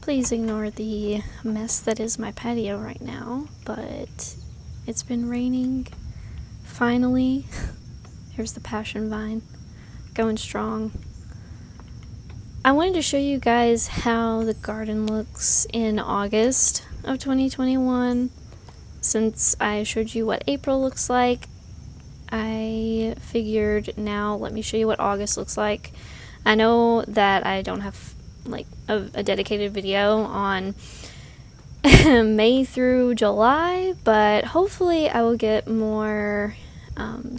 Please ignore the mess that is my patio right now, but it's been raining. Finally, here's the passion vine, going strong. I wanted to show you guys how the garden looks in August of 2021. Since I showed you what April looks like, I figured now let me show you what August looks like. I know that I don't have like a dedicated video on May through July, but hopefully I will get more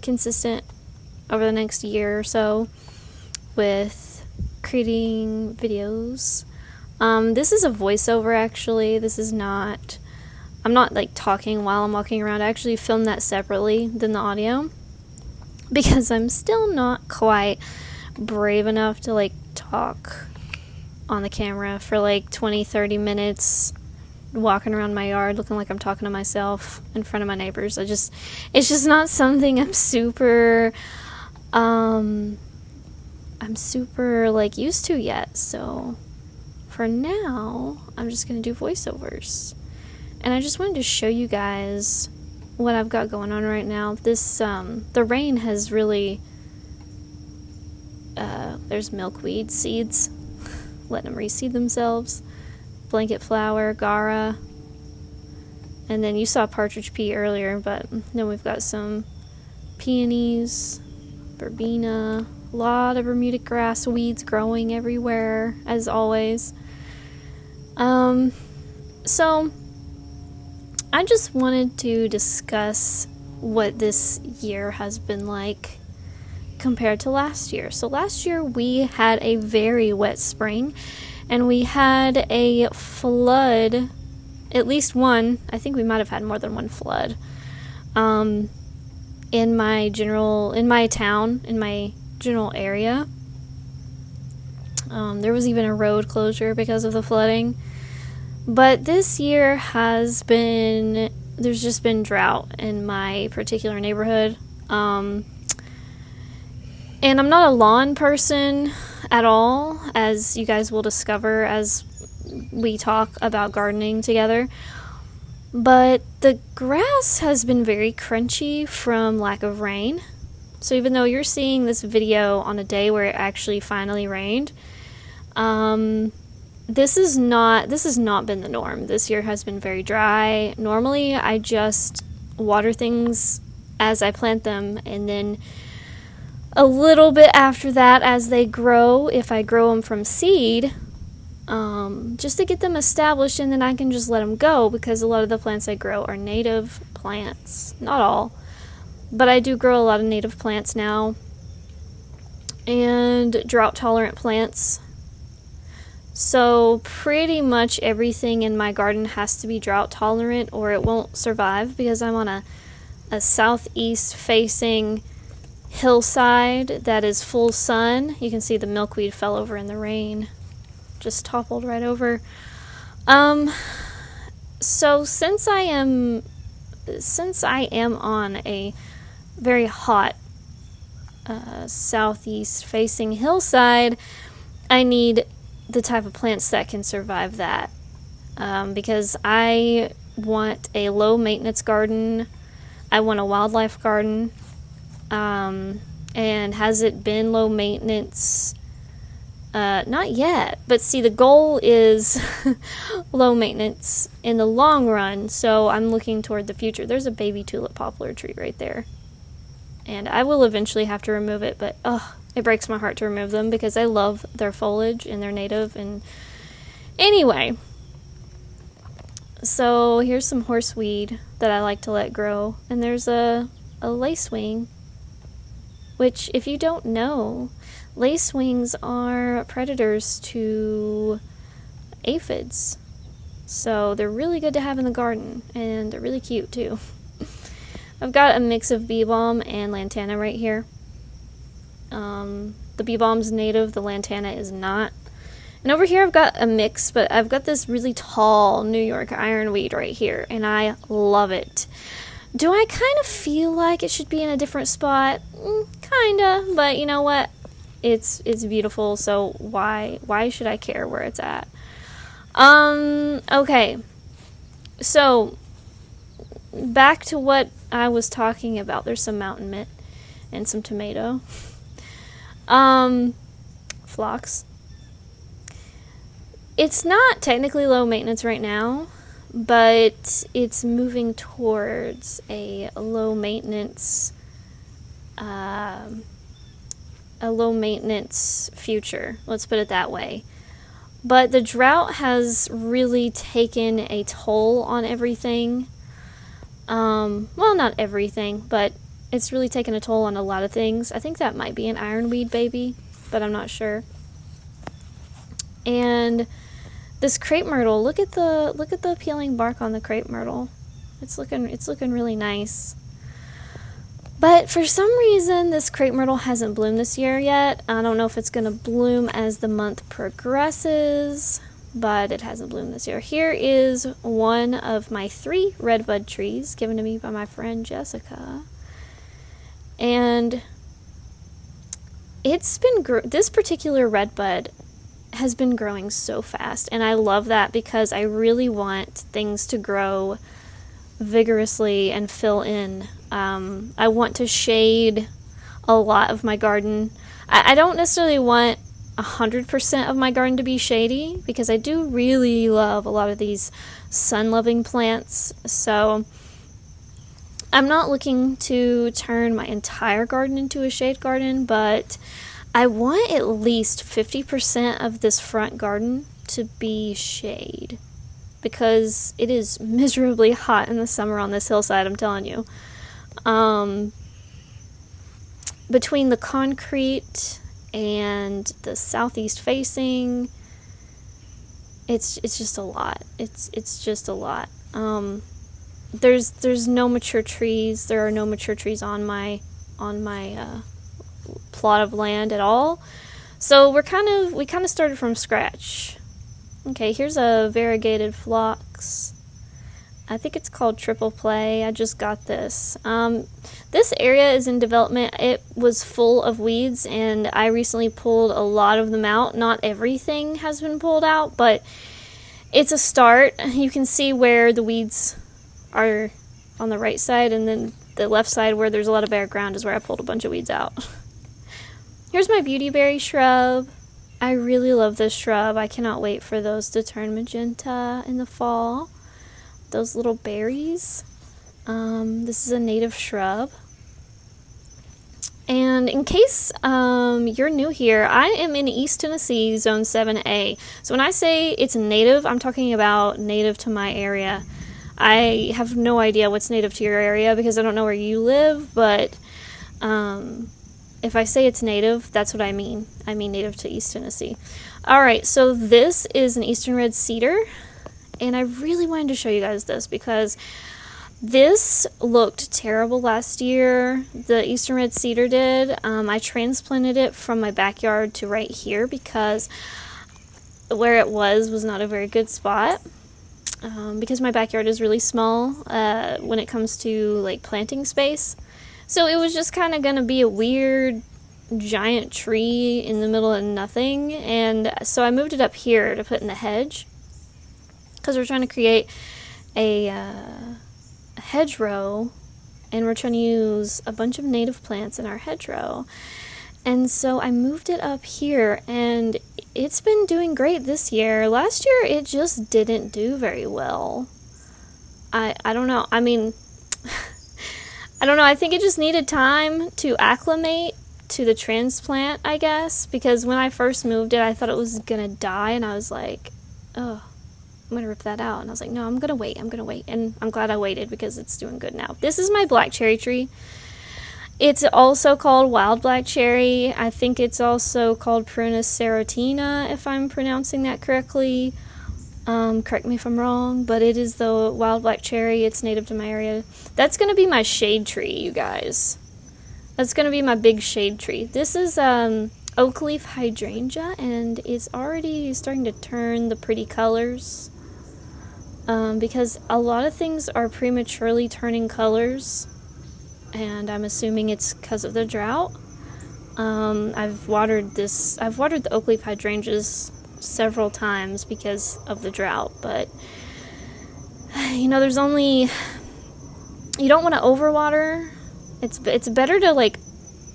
consistent over the next year or so with creating videos. This is a voiceover actually. This is not, I'm not like talking while I'm walking around. I actually filmed that separately than the audio because I'm still not quite brave enough to like talk on the camera for like 20-30 minutes walking around my yard looking like I'm talking to myself in front of my neighbors. It's just not something I'm super like used to yet. So for now I'm just gonna do voiceovers, and I just wanted to show you guys what I've got going on right now. This the rain has really there's milkweed seeds, letting them reseed themselves, blanket flower, gara, and then you saw partridge pea earlier, but then we've got some peonies, verbena, a lot of Bermuda grass weeds growing everywhere as always. So I just wanted to discuss what this year has been like compared to last year. So last year we had a very wet spring, and we had a flood, at least one. I think we might have had more than one flood in my general area. There was even a road closure because of the flooding. But this year there's just been drought in my particular neighborhood. And I'm not a lawn person at all, as you guys will discover as we talk about gardening together. But the grass has been very crunchy from lack of rain. So even though you're seeing this video on a day where it actually finally rained, this has not been the norm. This year has been very dry. Normally I just water things as I plant them, and then a little bit after that as they grow, if I grow them from seed, just to get them established, and then I can just let them go, because a lot of the plants I grow are native plants. Not all, but I do grow a lot of native plants now, and drought tolerant plants. So pretty much everything in my garden has to be drought tolerant or it won't survive, because I'm on a southeast facing hillside that is full sun. You can see the milkweed fell over in the rain, just toppled right over. So since I am on a very hot southeast facing hillside, I need the type of plants that can survive that, because I want a low maintenance garden. I want a wildlife garden. And has it been low maintenance? Not yet, but see, the goal is low maintenance in the long run, so I'm looking toward the future. There's a baby tulip poplar tree right there, and I will eventually have to remove it, but it breaks my heart to remove them because I love their foliage and they're native. And anyway, so here's some horseweed that I like to let grow, and there's a lacewing, which, if you don't know, lacewings are predators to aphids. So they're really good to have in the garden, and they're really cute too. I've got a mix of bee balm and lantana right here. The bee balm's native, the lantana is not. And over here I've got a mix, but I've got this really tall New York ironweed right here, and I love it. Do I kind of feel like it should be in a different spot? Kinda, but you know what? It's beautiful, so why should I care where it's at? Okay. So, back to what I was talking about. There's some mountain mint and some tomato. Phlox. It's not technically low maintenance right now, but it's moving towards a low maintenance future. Let's put it that way. But the drought has really taken a toll on everything. Well, not everything, but it's really taken a toll on a lot of things. I think that might be an ironweed baby, but I'm not sure. And this crepe myrtle, look at the peeling bark on the crepe myrtle. It's looking really nice. But for some reason, this crepe myrtle hasn't bloomed this year yet. I don't know if it's going to bloom as the month progresses, but it hasn't bloomed this year. Here is one of my 3 redbud trees given to me by my friend Jessica. And it's been this particular redbud has been growing so fast, and I love that because I really want things to grow vigorously and fill in. I want to shade a lot of my garden. I don't necessarily want 100% of my garden to be shady because I do really love a lot of these sun-loving plants. So I'm not looking to turn my entire garden into a shade garden, but I want at least 50% of this front garden to be shade because it is miserably hot in the summer on this hillside, I'm telling you. Between the concrete and the southeast facing, it's just a lot. It's just a lot. There's no mature trees. There are no mature trees on my plot of land at all. So we kind of started from scratch. Okay, here's a variegated phlox. I think it's called Triple Play. I just got this. This area is in development. It was full of weeds, and I recently pulled a lot of them out. Not everything has been pulled out, but it's a start. You can see where the weeds are on the right side, and then the left side where there's a lot of bare ground is where I pulled a bunch of weeds out. Here's my beautyberry shrub. I really love this shrub. I cannot wait for those to turn magenta in the fall. Those little berries. This is a native shrub. And in case you're new here, I am in East Tennessee, Zone 7A. So when I say it's native, I'm talking about native to my area. I have no idea what's native to your area because I don't know where you live, but if I say it's native, that's what I mean. I mean native to East Tennessee. Alright, so this is an Eastern Red Cedar, and I really wanted to show you guys this because this looked terrible last year. The Eastern Red Cedar did. I transplanted it from my backyard to right here because where it was not a very good spot. Because my backyard is really small when it comes to like planting space. So it was just kind of going to be a weird giant tree in the middle of nothing. And so I moved it up here to put in the hedge because we're trying to create a hedgerow, and we're trying to use a bunch of native plants in our hedgerow. And so I moved it up here, and it's been doing great this year. Last year, it just didn't do very well. I don't know. I mean, I don't know. I think it just needed time to acclimate to the transplant, I guess. Because when I first moved it, I thought it was going to die, and I was like, oh, I'm going to rip that out. And I was like, no, I'm going to wait. And I'm glad I waited because it's doing good now. This is my black cherry tree. It's also called wild black cherry. I think it's also called Prunus serotina, if I'm pronouncing that correctly. Correct me if I'm wrong, but it is the wild black cherry. It's native to my area. That's going to be my shade tree, you guys. That's going to be my big shade tree. This is oak leaf hydrangea, and it's already starting to turn the pretty colors. Because a lot of things are prematurely turning colors. And I'm assuming it's because of the drought. I've watered the oak leaf hydrangeas several times because of the drought, but you know, there's only, you don't want to overwater. It's better to, like,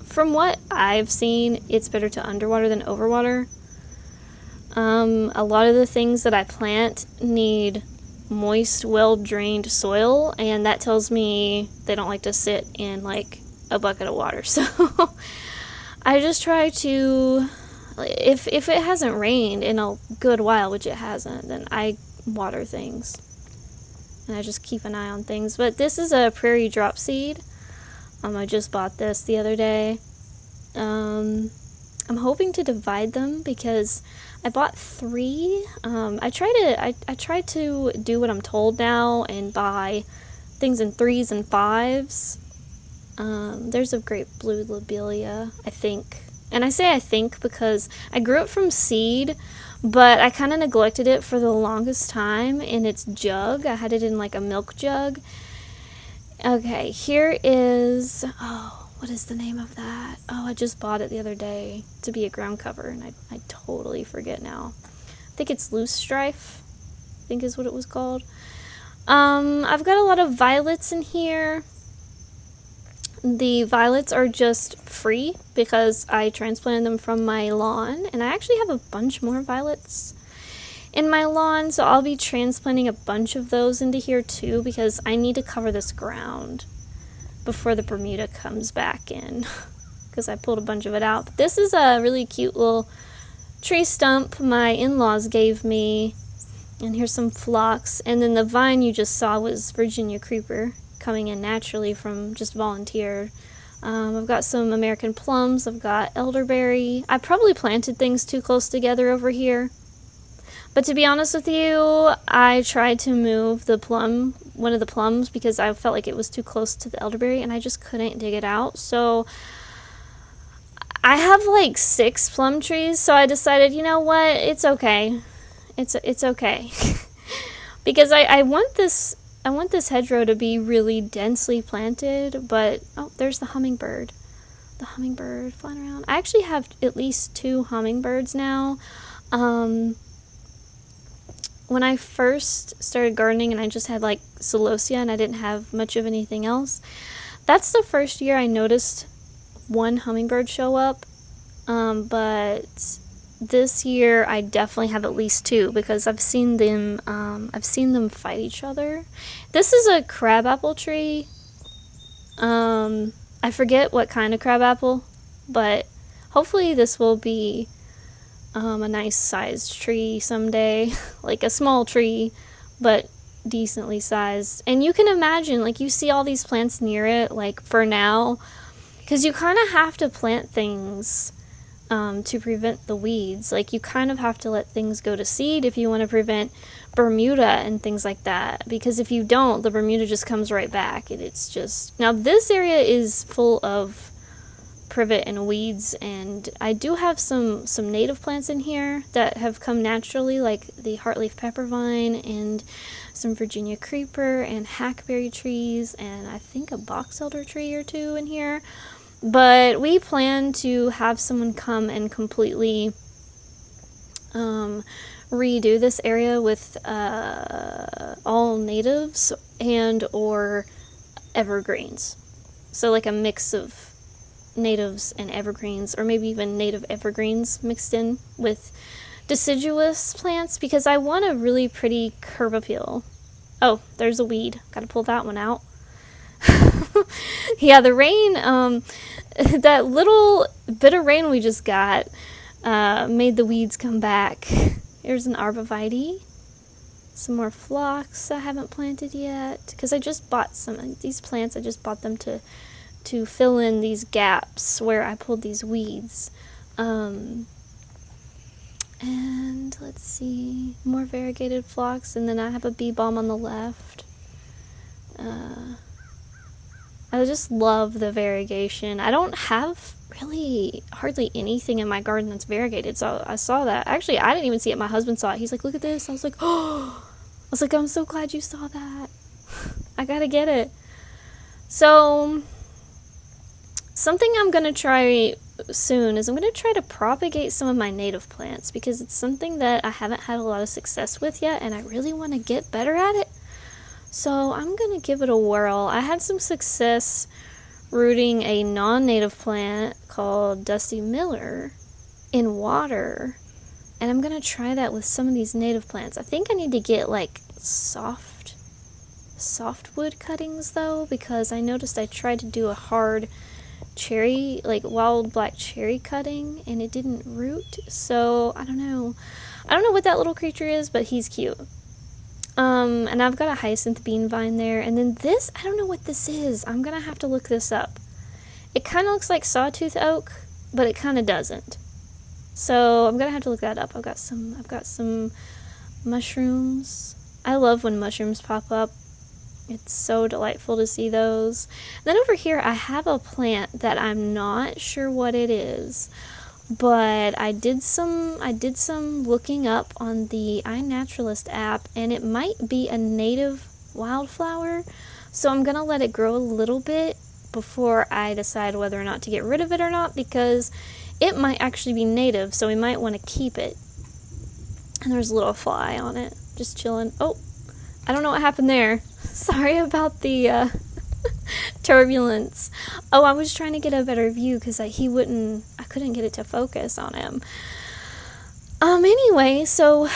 from what I've seen, it's better to underwater than overwater. A lot of the things that I plant need moist, well-drained soil, and that tells me they don't like to sit in, like, a bucket of water. So I just try to, if it hasn't rained in a good while, which it hasn't, then I water things. And I just keep an eye on things. But this is a prairie drop seed. I just bought this the other day. I'm hoping to divide them because I bought 3. I try to do what I'm told now and buy things in 3s and 5s. There's a great blue lobelia, I think. And I say I think because I grew it from seed, but I kind of neglected it for the longest time in its jug. I had it in like a milk jug. Okay, here is, what is the name of that? Oh, I just bought it the other day to be a ground cover, and I totally forget now. I think it's loose strife, I think is what it was called. I've got a lot of violets in here. The violets are just free because I transplanted them from my lawn, and I actually have a bunch more violets in my lawn, so I'll be transplanting a bunch of those into here too because I need to cover this ground before the Bermuda comes back in because I pulled a bunch of it out. But this is a really cute little tree stump my in-laws gave me, and here's some phlox, and then the vine you just saw was Virginia creeper coming in naturally from just volunteer. I've got some American plums, I've got elderberry. I probably planted things too close together over here, but to be honest with you, I tried to move one of the plums because I felt like it was too close to the elderberry and I just couldn't dig it out. So I have like 6 plum trees, so I decided, you know what, it's okay. It's okay. Because I want this hedgerow to be really densely planted, but oh, there's the hummingbird. The hummingbird flying around. I actually have at least 2 hummingbirds now. When I first started gardening and I just had like celosia and I didn't have much of anything else, that's the first year I noticed 1 hummingbird show up. But this year I definitely have at least 2 because I've seen them fight each other. This is a crabapple tree. I forget what kind of crabapple, but hopefully this will be a nice sized tree someday. Like a small tree, but decently sized. And you can imagine, like, you see all these plants near it, like, for now, because you kind of have to plant things to prevent the weeds. Like, you kind of have to let things go to seed if you want to prevent Bermuda and things like that, because if you don't, the Bermuda just comes right back, and it's just... Now, this area is full of privet and weeds, and I do have some native plants in here that have come naturally, like the heartleaf peppervine and some Virginia creeper and hackberry trees, and I think a box elder tree or 2 in here. But we plan to have someone come and completely redo this area with all natives and or evergreens. So like a mix of natives and evergreens, or maybe even native evergreens mixed in with deciduous plants, because I want a really pretty curb appeal. Oh, there's a weed. Gotta pull that one out. Yeah, the rain, that little bit of rain we just got made the weeds come back. Here's an arborvitae. Some more phlox I haven't planted yet, because I just bought some of these plants. I just bought them to fill in these gaps where I pulled these weeds. And let's see, more variegated phlox, and then I have a bee balm on the left. I just love the variegation. I don't have really hardly anything in my garden that's variegated, so I saw that. Actually, I didn't even see it. My husband saw it. He's like, look at this. I was like, oh, I was like, I'm so glad you saw that. I gotta get it. So... something I'm going to try soon is I'm going to try to propagate some of my native plants, because it's something that I haven't had a lot of success with yet, and I really want to get better at it. So I'm going to give it a whirl. I had some success rooting a non-native plant called Dusty Miller in water, and I'm going to try that with some of these native plants. I think I need to get like softwood cuttings though, because I noticed I tried to do a hard cherry, like wild black cherry cutting, and it didn't root. So I don't know what that little creature is, but he's cute. And I've got a hyacinth bean vine there, and then this, I don't know what this is. I'm gonna have to look this up. It kind of looks like sawtooth oak, but it kind of doesn't. So I'm gonna have to look that up. I've got some mushrooms. I love when mushrooms pop up. It's so delightful to see those. Then over here I have a plant that I'm not sure what it is, but I did some looking up on the iNaturalist app, and it might be a native wildflower. So I'm gonna let it grow a little bit before I decide whether or not to get rid of it or not, because it might actually be native, so we might want to keep it. And there's a little fly on it, just chilling. Oh, I don't know what happened there. Sorry about the turbulence. Oh, I was trying to get a better view because I couldn't get it to focus on him. Anyway, so I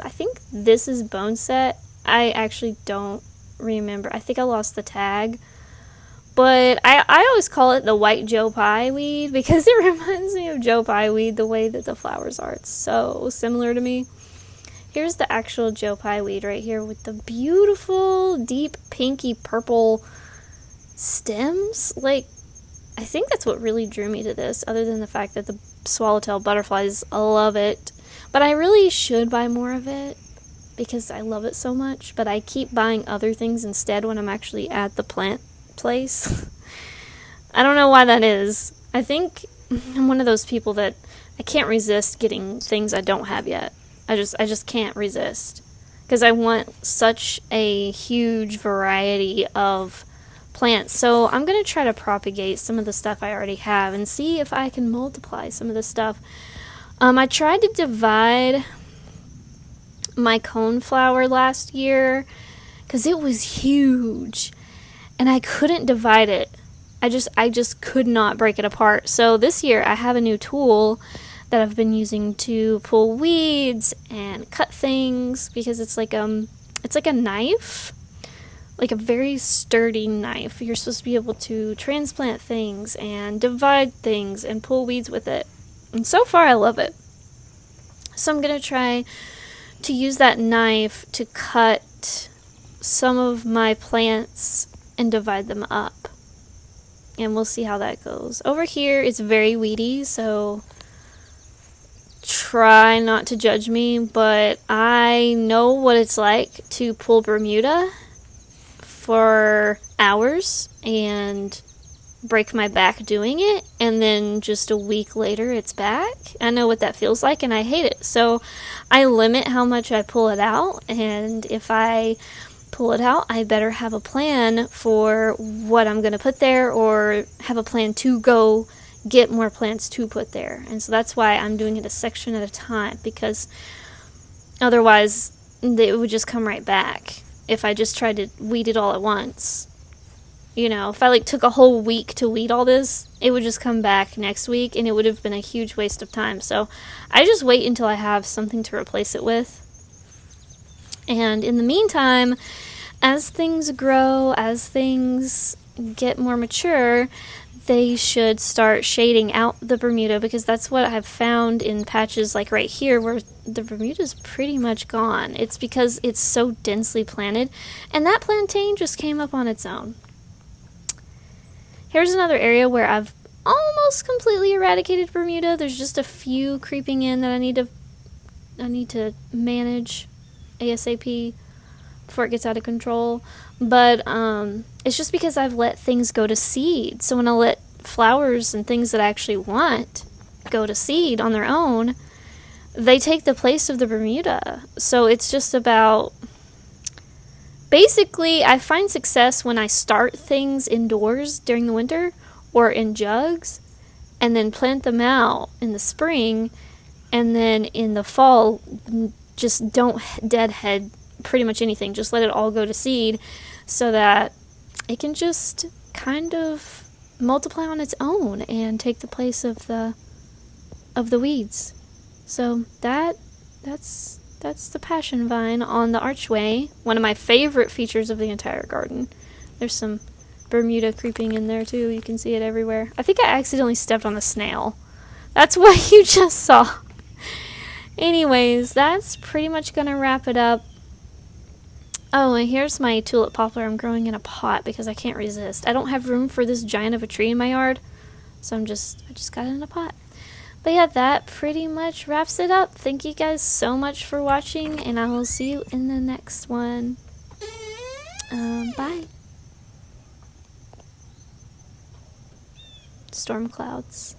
think this is bone set. I actually don't remember. I think I lost the tag. But I always call it the white Joe Pye weed because it reminds me of Joe Pye weed, the way that the flowers are. It's so similar to me. Here's the actual Joe Pye weed right here with the beautiful, deep, pinky purple stems. Like, I think that's what really drew me to this, other than the fact that the swallowtail butterflies love it. But I really should buy more of it because I love it so much. But I keep buying other things instead when I'm actually at the plant place. I don't know why that is. I think I'm one of those people that I can't resist getting things I don't have yet. I just can't resist, because I want such a huge variety of plants. So I'm going to try to propagate some of the stuff I already have and see if I can multiply some of the stuff. I tried to divide my coneflower last year because it was huge and I couldn't divide it. I just could not break it apart. So this year I have a new tool that I've been using to pull weeds and cut things, because it's like a knife, like a very sturdy knife. You're supposed to be able to transplant things and divide things and pull weeds with it. And so far I love it. So I'm gonna try to use that knife to cut some of my plants and divide them up. And we'll see how that goes. Over here it's very weedy, so try not to judge me, but I know what it's like to pull Bermuda for hours and break my back doing it, and then just a week later it's back. I know what that feels like and I hate it. So I limit how much I pull it out, and if I pull it out, I better have a plan for what I'm going to put there, or have a plan to go get more plants to put there. And so that's why I'm doing it a section at a time, because otherwise it would just come right back if I just tried to weed it all at once. You know, if I took a whole week to weed all this, it would just come back next week and it would have been a huge waste of time. So I just wait until I have something to replace it with. And in the meantime, as things grow, as things get more mature, they should start shading out the Bermuda, because that's what I've found in patches like right here where the Bermuda's pretty much gone. It's because it's so densely planted, and that plantain just came up on its own. Here's another area where I've almost completely eradicated Bermuda. There's just a few creeping in that I need to manage ASAP before it gets out of control. But it's just because I've let things go to seed. So when I let flowers and things that I actually want go to seed on their own, they take the place of the Bermuda. So it's just about, basically I find success when I start things indoors during the winter, or in jugs, and then plant them out in the spring, and then in the fall just don't deadhead pretty much anything. Just let it all go to seed so that it can just kind of multiply on its own and take the place of the weeds. So that's the passion vine on the archway. One of my favorite features of the entire garden. There's some Bermuda creeping in there too. You can see it everywhere. I think I accidentally stepped on a snail. That's what you just saw. Anyways, that's pretty much gonna wrap it up. Oh, and here's my tulip poplar I'm growing in a pot because I can't resist. I don't have room for this giant of a tree in my yard, so I just got it in a pot. But yeah, that pretty much wraps it up. Thank you guys so much for watching, and I will see you in the next one. Bye. Storm clouds.